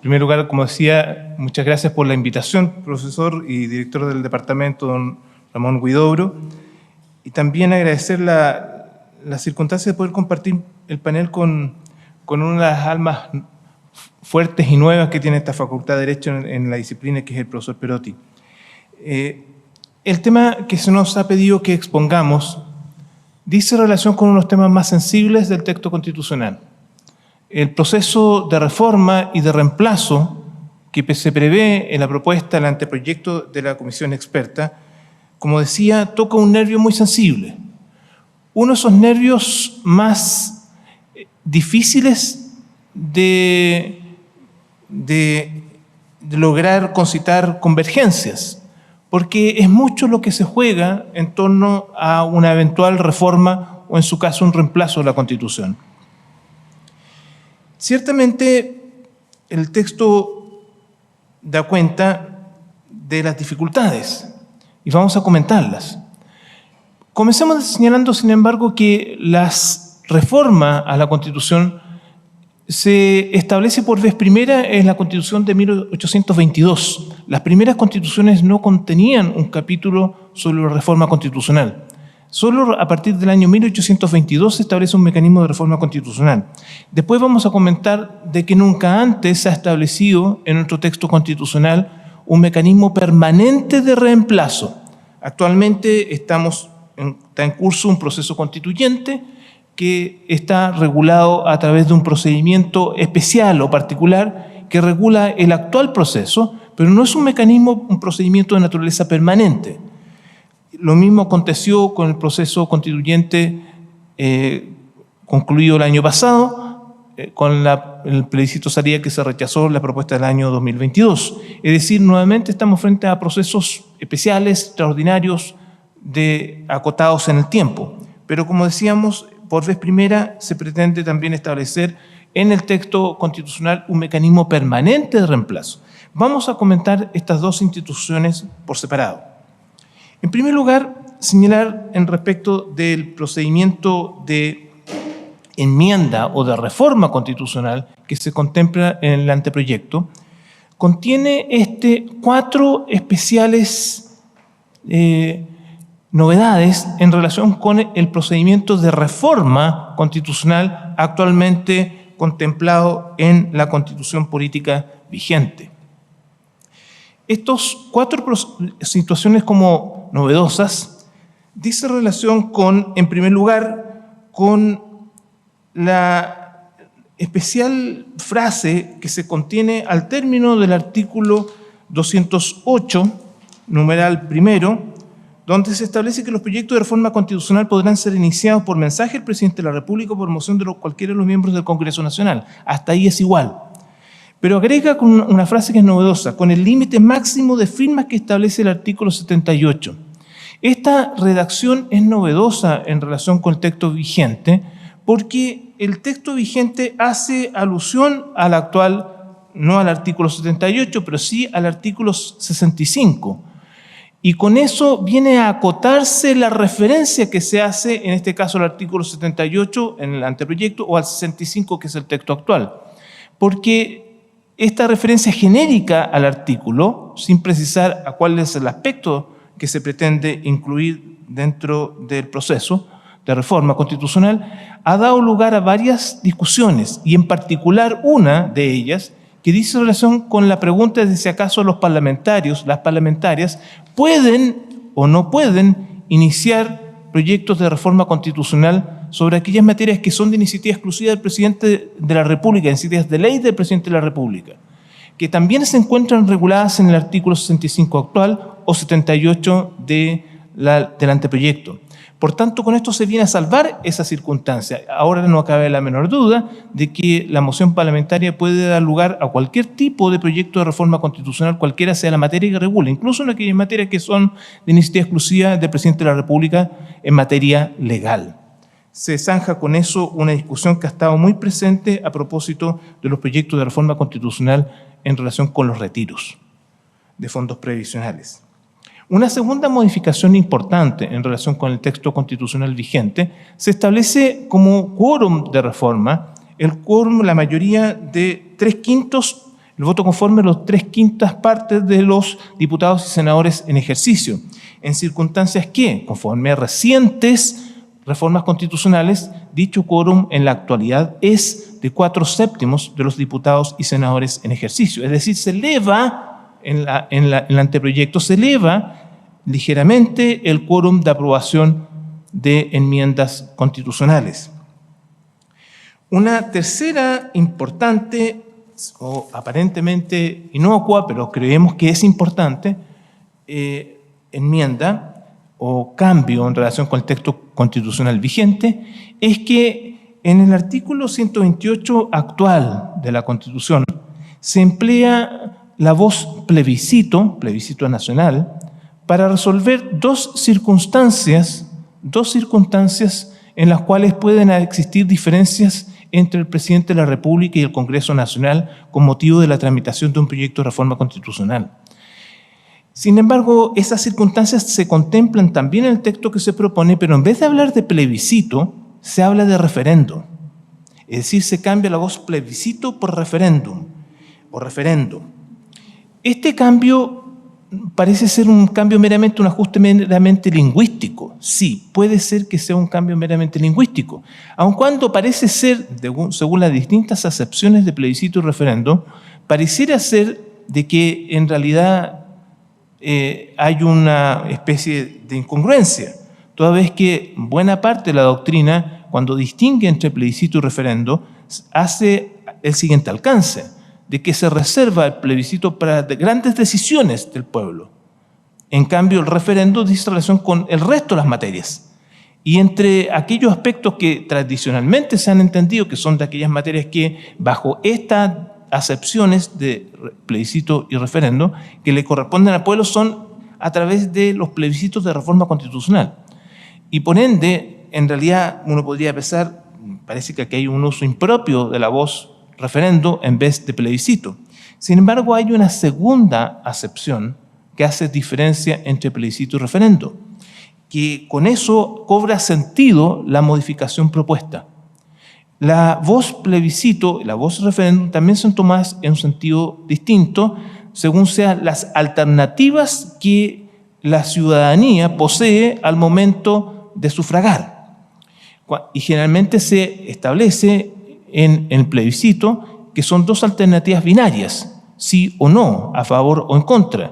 primer lugar, como decía, muchas gracias por la invitación, profesor y director del departamento, don Ramón Huidobro, y también agradecer la circunstancia de poder compartir el panel con una de las almas fuertes y nuevas que tiene esta Facultad de Derecho en la disciplina, que es el profesor Perotti. El tema que se nos ha pedido que expongamos dice relación con unos temas más sensibles del texto constitucional. El proceso de reforma y de reemplazo que se prevé en la propuesta, el anteproyecto de la comisión experta, como decía, toca un nervio muy sensible. Uno de esos nervios más difíciles de lograr concitar convergencias, porque es mucho lo que se juega en torno a una eventual reforma o, en su caso, un reemplazo de la Constitución. Ciertamente, el texto da cuenta de las dificultades y vamos a comentarlas. Comencemos señalando, sin embargo, que la reforma a la Constitución se establece por vez primera en la Constitución de 1822. Las primeras constituciones no contenían un capítulo sobre la reforma constitucional. Solo a partir del año 1822 se establece un mecanismo de reforma constitucional. Después vamos a comentar de que nunca antes se ha establecido en nuestro texto constitucional un mecanismo permanente de reemplazo. Actualmente está en curso un proceso constituyente que está regulado a través de un procedimiento especial o particular que regula el actual proceso, pero no es un mecanismo, un procedimiento de naturaleza permanente. Lo mismo aconteció con el proceso constituyente concluido el año pasado, con el plebiscito Saría, que se rechazó la propuesta del año 2022. Es decir, nuevamente estamos frente a procesos especiales, extraordinarios, acotados en el tiempo. Pero como decíamos, por vez primera se pretende también establecer en el texto constitucional un mecanismo permanente de reemplazo. Vamos a comentar estas dos instituciones por separado. En primer lugar, señalar en respecto del procedimiento de enmienda o de reforma constitucional que se contempla en el anteproyecto, contiene 4 especiales novedades en relación con el procedimiento de reforma constitucional actualmente contemplado en la Constitución política vigente. Estas 4 situaciones como novedosas dicen relación con, en primer lugar, con la especial frase que se contiene al término del artículo 208, numeral primero, donde se establece que los proyectos de reforma constitucional podrán ser iniciados por mensaje del presidente de la República o por moción de cualquiera de los miembros del Congreso Nacional. Hasta ahí es igual. Pero agrega con una frase que es novedosa, con el límite máximo de firmas que establece el artículo 78. Esta redacción es novedosa en relación con el texto vigente, porque el texto vigente hace alusión al actual, no al artículo 78, pero sí al artículo 65. Y con eso viene a acotarse la referencia que se hace, en este caso al artículo 78 en el anteproyecto, o al 65, que es el texto actual. Porque esta referencia genérica al artículo, sin precisar a cuál es el aspecto que se pretende incluir dentro del proceso de reforma constitucional, ha dado lugar a varias discusiones, y en particular una de ellas, que dice relación con la pregunta de si acaso los parlamentarios, las parlamentarias, pueden o no pueden iniciar proyectos de reforma constitucional sobre aquellas materias que son de iniciativa exclusiva del presidente de la República, iniciativas de ley del presidente de la República, que también se encuentran reguladas en el artículo 65 actual o 78 del anteproyecto. Por tanto, con esto se viene a salvar esa circunstancia. Ahora no cabe la menor duda de que la moción parlamentaria puede dar lugar a cualquier tipo de proyecto de reforma constitucional, cualquiera sea la materia que regule, incluso en aquellas materias que son de iniciativa exclusiva del presidente de la República en materia legal. Se zanja con eso una discusión que ha estado muy presente a propósito de los proyectos de reforma constitucional en relación con los retiros de fondos previsionales. Una segunda modificación importante en relación con el texto constitucional vigente se establece como quórum de reforma el quórum, la mayoría de 3/5 el voto conforme a los 3/5 partes de los diputados y senadores en ejercicio, en circunstancias que, conforme a recientes reformas constitucionales, dicho quórum en la actualidad es de 4/7 de los diputados y senadores en ejercicio. Es decir, se eleva, en el anteproyecto, se eleva ligeramente el quórum de aprobación de enmiendas constitucionales. Una tercera importante, o aparentemente inocua, pero creemos que es importante, enmienda o cambio en relación con el texto constitucional vigente, es que en el artículo 128 actual de la Constitución se emplea la voz plebiscito nacional, para resolver dos circunstancias en las cuales pueden existir diferencias entre el presidente de la República y el Congreso Nacional con motivo de la tramitación de un proyecto de reforma constitucional. Sin embargo, esas circunstancias se contemplan también en el texto que se propone, pero en vez de hablar de plebiscito, se habla de referendo. Es decir, se cambia la voz plebiscito por referéndum o referendo. Este cambio parece ser un cambio meramente, un ajuste meramente lingüístico. Sí, puede ser que sea un cambio meramente lingüístico, aun cuando parece ser, según las distintas acepciones de plebiscito y referendo, pareciera ser de que en realidad hay una especie de incongruencia, toda vez que buena parte de la doctrina, cuando distingue entre plebiscito y referendo, hace el siguiente alcance: de que se reserva el plebiscito para grandes decisiones del pueblo. En cambio, el referendo dice relación con el resto de las materias. Y entre aquellos aspectos que tradicionalmente se han entendido que son de aquellas materias que, bajo estas acepciones de plebiscito y referendo, que le corresponden al pueblo, son a través de los plebiscitos de reforma constitucional. Y por ende, en realidad, uno podría pensar, parece que aquí hay un uso impropio de la voz referendo en vez de plebiscito. Sin embargo, hay una segunda acepción que hace diferencia entre plebiscito y referendo, que con eso cobra sentido la modificación propuesta. La voz plebiscito y la voz referéndum también son tomadas en un sentido distinto, según sean las alternativas que la ciudadanía posee al momento de sufragar. Y generalmente se establece en el plebiscito que son dos alternativas binarias, sí o no, a favor o en contra,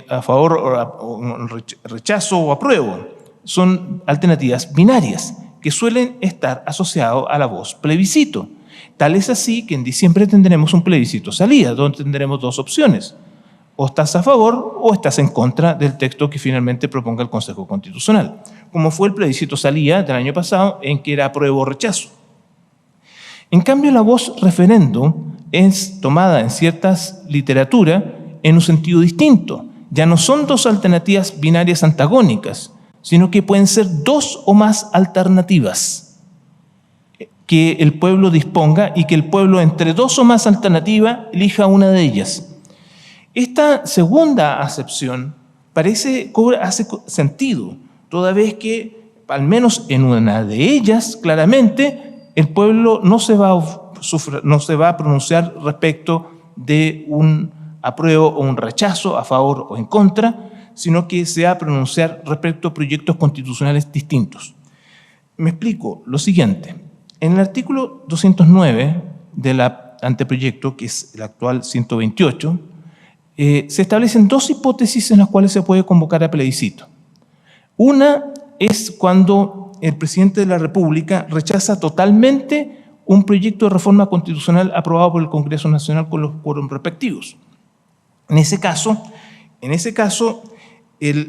a favor o rechazo o apruebo. Son alternativas binarias que suelen estar asociadas a la voz plebiscito. Tal es así que en diciembre tendremos un plebiscito salida, donde tendremos dos opciones: o estás a favor o estás en contra del texto que finalmente proponga el Consejo Constitucional, como fue el plebiscito salida del año pasado, en que era apruebo o rechazo. En cambio, la voz referendo es tomada en ciertas literaturas en un sentido distinto. Ya no son dos alternativas binarias antagónicas, sino que pueden ser dos o más alternativas que el pueblo disponga y que el pueblo, entre dos o más alternativas, elija una de ellas. Esta segunda acepción hace sentido, toda vez que, al menos en una de ellas, claramente, el pueblo no se va a pronunciar respecto de un apruebo o un rechazo, a favor o en contra, sino que se va a pronunciar respecto a proyectos constitucionales distintos. Me explico lo siguiente. En el artículo 209 del anteproyecto, que es el actual 128, se establecen dos hipótesis en las cuales se puede convocar a plebiscito. Una es cuando el presidente de la República rechaza totalmente un proyecto de reforma constitucional aprobado por el Congreso Nacional con los quórum respectivos. En ese caso,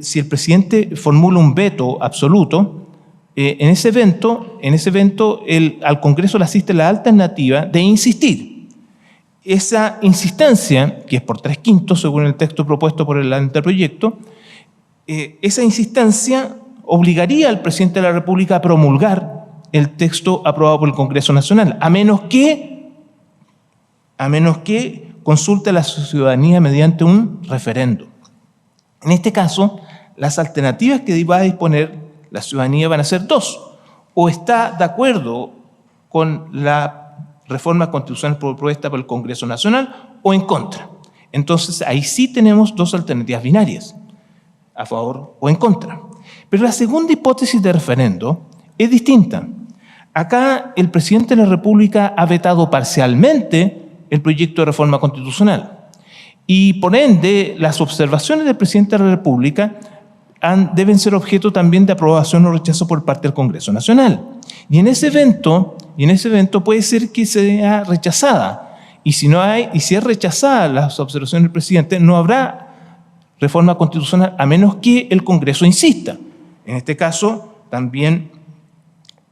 si el presidente formula un veto absoluto, en ese evento al Congreso le asiste la alternativa de insistir. Esa insistencia, que es por 3/5 según el texto propuesto por el anteproyecto, esa insistencia obligaría al presidente de la República a promulgar el texto aprobado por el Congreso Nacional, a menos que consulte a la ciudadanía mediante un referendo. En este caso, las alternativas que va a disponer la ciudadanía van a ser dos: o está de acuerdo con la reforma constitucional propuesta por el Congreso Nacional o en contra. Entonces, ahí sí tenemos dos alternativas binarias, a favor o en contra. Pero la segunda hipótesis de referendo es distinta. Acá el presidente de la República ha vetado parcialmente el proyecto de reforma constitucional y por ende las observaciones del presidente de la República deben ser objeto también de aprobación o rechazo por parte del Congreso Nacional. Y en ese evento puede ser que sea rechazada. Y si es rechazada las observaciones del presidente, no habrá reforma constitucional a menos que el Congreso insista. En este caso, también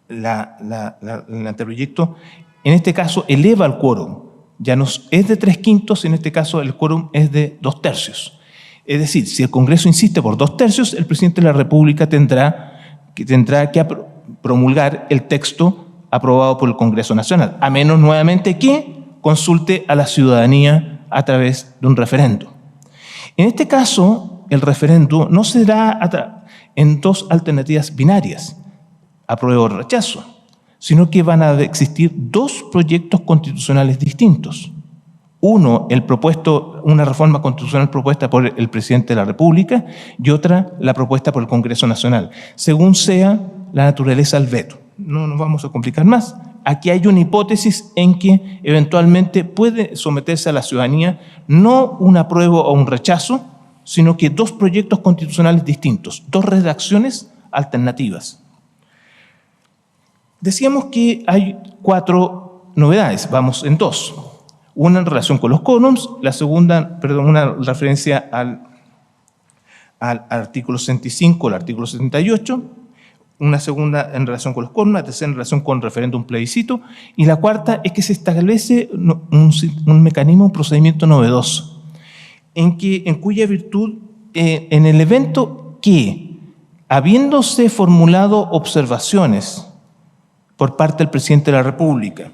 el anteproyecto, en este caso, eleva el quórum. Ya no es de 3/5, en este caso el quórum es de 2/3. Es decir, si el Congreso insiste por 2/3, el presidente de la República tendrá que promulgar el texto aprobado por el Congreso Nacional, a menos nuevamente que consulte a la ciudadanía a través de un referendo. En este caso, el referendo no será en dos alternativas binarias, apruebo o rechazo, sino que van a existir dos proyectos constitucionales distintos. Uno, una reforma constitucional propuesta por el presidente de la República y otra, la propuesta por el Congreso Nacional, según sea la naturaleza del veto. No nos vamos a complicar más. Aquí hay una hipótesis en que eventualmente puede someterse a la ciudadanía no un apruebo o un rechazo, sino que dos proyectos constitucionales distintos, dos redacciones alternativas. Decíamos que hay 4 novedades, vamos en 2. Una en relación con los quórums, la segunda, una referencia al artículo 65, al artículo 78, una segunda en relación con los quórums, la tercera en relación con referéndum plebiscito, y la cuarta es que se establece un mecanismo, un procedimiento novedoso, en cuya virtud, en el evento que, habiéndose formulado observaciones por parte del presidente de la República,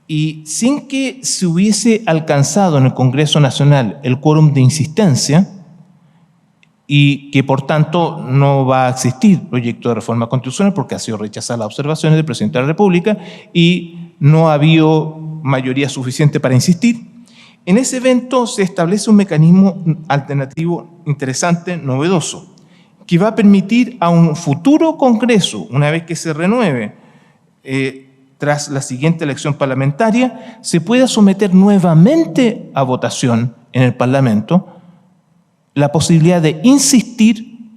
y sin que se hubiese alcanzado en el Congreso Nacional el quórum de insistencia, y que por tanto no va a existir proyecto de reforma constitucional porque ha sido rechazada las observaciones del presidente de la República y no ha habido mayoría suficiente para insistir, en ese evento se establece un mecanismo alternativo interesante, novedoso, que va a permitir a un futuro Congreso, una vez que se renueve, tras la siguiente elección parlamentaria, se pueda someter nuevamente a votación en el Parlamento la posibilidad de insistir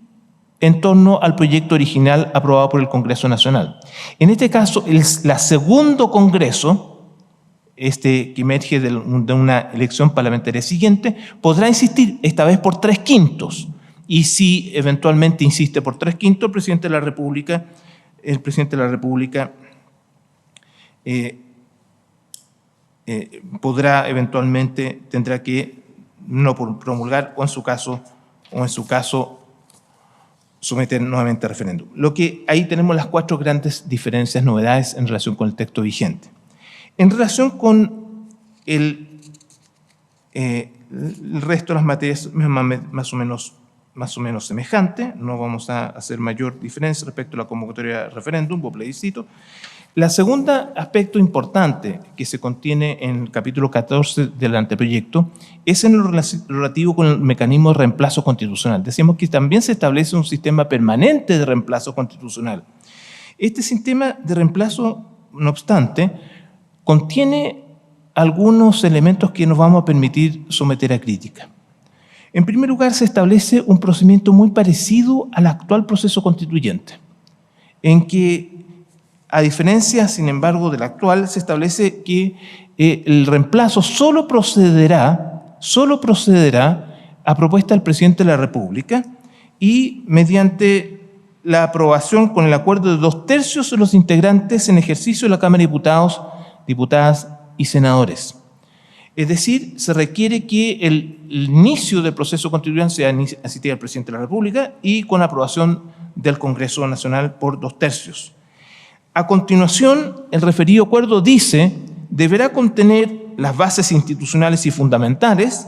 en torno al proyecto original aprobado por el Congreso Nacional. En este caso, el segundo Congreso, que emerge de una elección parlamentaria siguiente, podrá insistir, esta vez por 3/5. Y si eventualmente insiste por 3/5, el presidente de la República tendrá que no promulgar o en su caso someter nuevamente a referéndum. Ahí tenemos las 4 grandes diferencias, novedades en relación con el texto vigente. En relación con el resto de las materias más o menos semejante, no vamos a hacer mayor diferencia respecto a la convocatoria de referéndum o plebiscito. La segunda aspecto importante que se contiene en el capítulo 14 del anteproyecto es en lo relativo con el mecanismo de reemplazo constitucional. Decíamos que también se establece un sistema permanente de reemplazo constitucional. Este sistema de reemplazo, no obstante, contiene algunos elementos que nos vamos a permitir someter a crítica. En primer lugar, se establece un procedimiento muy parecido al actual proceso constituyente, en que, a diferencia, sin embargo, del actual, se establece que el reemplazo solo procederá a propuesta del presidente de la República y mediante la aprobación con el acuerdo de 2/3 de los integrantes en ejercicio de la Cámara de Diputados, diputadas y senadores. Es decir, se requiere que el inicio del proceso constituyente sea asistido al presidente de la República y con aprobación del Congreso Nacional por 2/3. A continuación, el referido acuerdo dice, deberá contener las bases institucionales y fundamentales,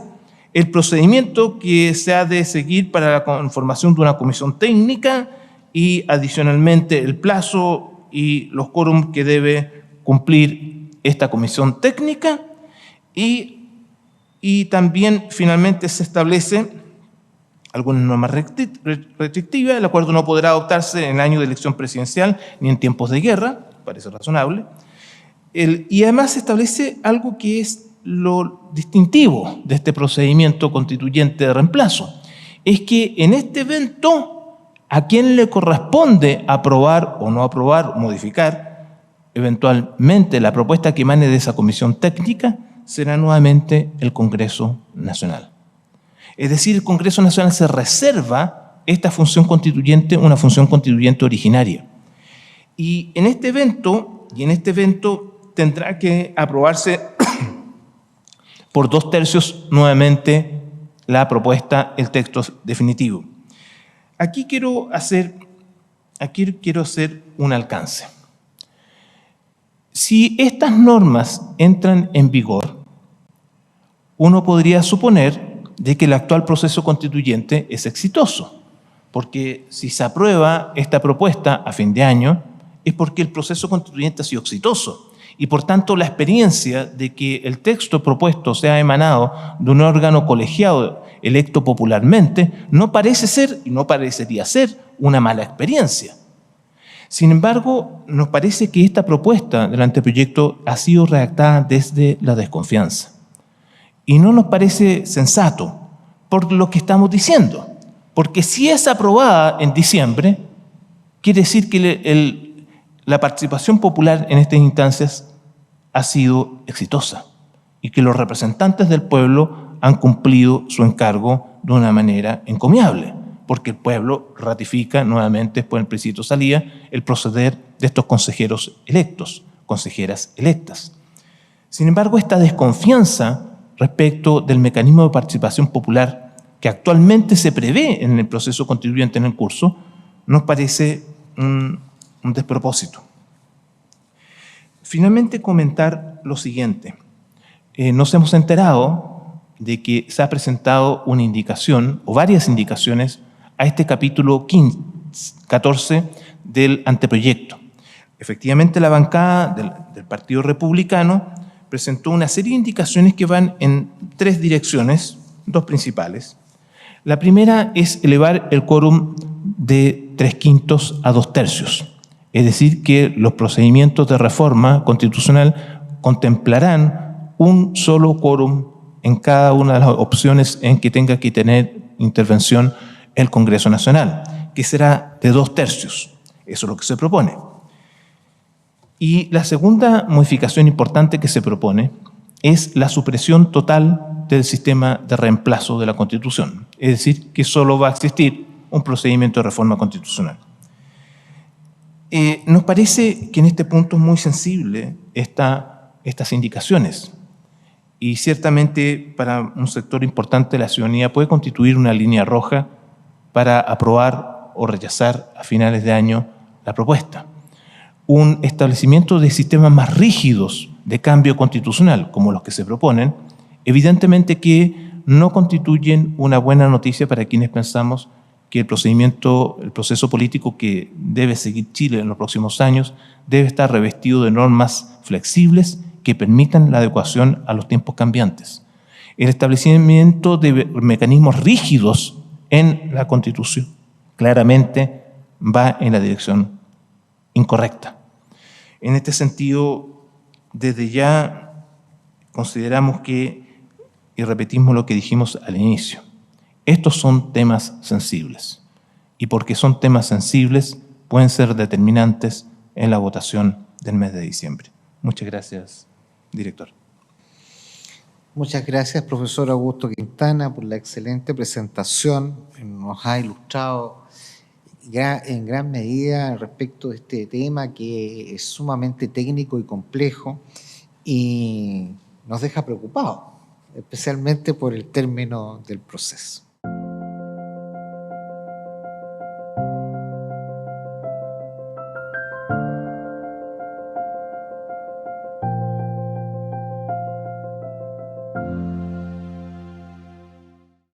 el procedimiento que se ha de seguir para la conformación de una comisión técnica y, adicionalmente, el plazo y los quórums que debe cumplir esta comisión técnica y también finalmente se establece algunas normas restrictivas. El acuerdo no podrá adoptarse en el año de elección presidencial ni en tiempos de guerra, parece razonable. Y además se establece algo que es lo distintivo de este procedimiento constituyente de reemplazo. Es que en este evento, a quien le corresponde aprobar o no aprobar, modificar eventualmente la propuesta que emane de esa comisión técnica, será nuevamente el Congreso Nacional. Es decir, el Congreso Nacional se reserva esta función constituyente, una función constituyente originaria. Y en este evento tendrá que aprobarse por 2/3 nuevamente la propuesta, el texto definitivo. Aquí quiero hacer un alcance. Si estas normas entran en vigor, uno podría suponer de que el actual proceso constituyente es exitoso, porque si se aprueba esta propuesta a fin de año, es porque el proceso constituyente ha sido exitoso. Y por tanto la experiencia de que el texto propuesto sea emanado de un órgano colegiado electo popularmente no parece ser y no parecería ser una mala experiencia. Sin embargo, nos parece que esta propuesta del anteproyecto ha sido redactada desde la desconfianza. Y no nos parece sensato por lo que estamos diciendo. Porque si es aprobada en diciembre, quiere decir que la participación popular en estas instancias ha sido exitosa y que los representantes del pueblo han cumplido su encargo de una manera encomiable, porque el pueblo ratifica nuevamente, después del plebiscito salida, el proceder de estos consejeros electos, consejeras electas. Sin embargo, esta desconfianza respecto del mecanismo de participación popular que actualmente se prevé en el proceso constituyente en el curso, nos parece un despropósito. Finalmente, comentar lo siguiente. Nos hemos enterado de que se ha presentado una indicación o varias indicaciones a este capítulo 14 del anteproyecto. Efectivamente, la bancada del Partido Republicano presentó una serie de indicaciones que van en 3 direcciones, 2 principales. La primera es elevar el quórum de 3/5 a 2/3. Es decir, que los procedimientos de reforma constitucional contemplarán un solo quórum en cada una de las opciones en que tenga que tener intervención el Congreso Nacional, que será de 2/3. Eso es lo que se propone. Y la segunda modificación importante que se propone es la supresión total del sistema de reemplazo de la Constitución. Es decir, que solo va a existir un procedimiento de reforma constitucional. Nos parece que en este punto es muy sensible estas indicaciones y ciertamente para un sector importante de la ciudadanía puede constituir una línea roja para aprobar o rechazar a finales de año la propuesta. Un establecimiento de sistemas más rígidos de cambio constitucional, como los que se proponen, evidentemente que no constituyen una buena noticia para quienes pensamos que el proceso político que debe seguir Chile en los próximos años debe estar revestido de normas flexibles que permitan la adecuación a los tiempos cambiantes. El establecimiento de mecanismos rígidos en la Constitución claramente va en la dirección incorrecta. En este sentido, desde ya consideramos que, y repetimos lo que dijimos al inicio, estos son temas sensibles y porque son temas sensibles pueden ser determinantes en la votación del mes de diciembre. Muchas gracias, director. Muchas gracias, profesor Augusto Quintana, por la excelente presentación. Nos ha ilustrado en gran medida respecto de este tema que es sumamente técnico y complejo y nos deja preocupados, especialmente por el término del proceso.